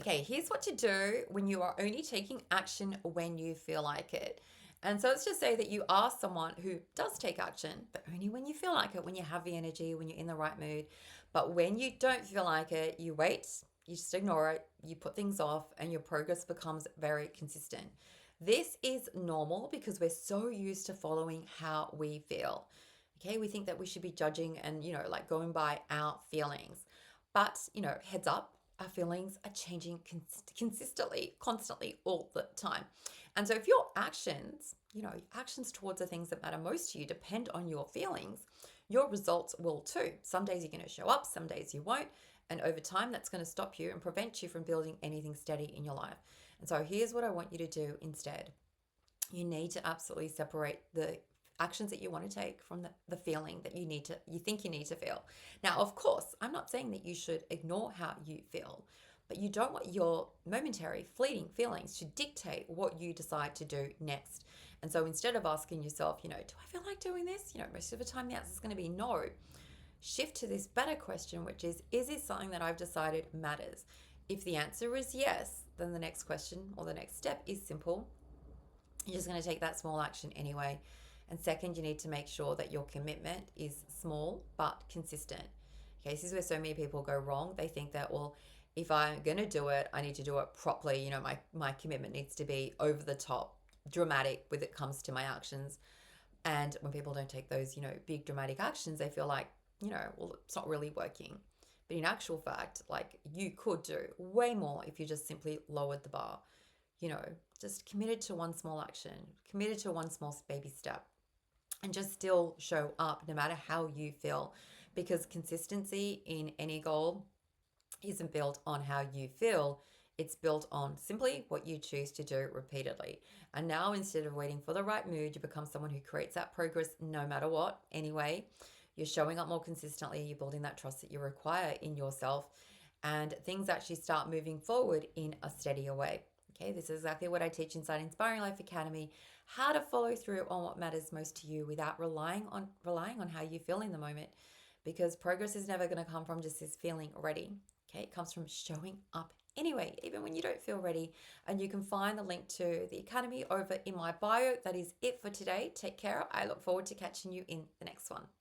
Okay, here's what to do when you are only taking action when you feel like it. And so let's just say that you are someone who does take action, but only when you feel like it, when you have the energy, when you're in the right mood. But when you don't feel like it, you wait, you just ignore it, you put things off, and your progress becomes very consistent. This is normal because we're so used to following how we feel. Okay, we think that we should be judging and, like going by our feelings. But, heads up, our feelings are changing consistently, constantly, all the time. And so if your actions, actions towards the things that matter most to you depend on your feelings, your results will too. Some days you're going to show up, some days you won't. And over time, that's going to stop you and prevent you from building anything steady in your life. And so here's what I want you to do instead. You need to absolutely separate the actions that you want to take from the feeling that you think you need to feel. Now, of course, I'm not saying that you should ignore how you feel, but you don't want your momentary fleeting feelings to dictate what you decide to do next. And so instead of asking yourself, do I feel like doing this? Most of the time the answer is going to be no. Shift to this better question, which is this something that I've decided matters? If the answer is yes, then the next question or the next step is simple. You're just going to take that small action anyway. And second, you need to make sure that your commitment is small but consistent. Okay, this is where so many people go wrong. They think that, well, if I'm going to do it, I need to do it properly. My commitment needs to be over the top, dramatic when it comes to my actions. And when people don't take those, big dramatic actions, they feel like, well, it's not really working. But in actual fact, like you could do way more if you just simply lowered the bar, you know, just committed to one small action, committed to one small baby step, and just still show up no matter how you feel. Because consistency in any goal isn't built on how you feel, it's built on simply what you choose to do repeatedly. And now, instead of waiting for the right mood, you become someone who creates that progress no matter what, anyway. You're showing up more consistently, you're building that trust that you require in yourself, and things actually start moving forward in a steadier way. Okay, this is exactly what I teach inside Inspiring Life Academy, how to follow through on what matters most to you without relying on how you feel in the moment, because progress is never going to come from just this feeling ready. Okay, it comes from showing up anyway, even when you don't feel ready. And you can find the link to the Academy over in my bio. That is it for today. Take care. I look forward to catching you in the next one.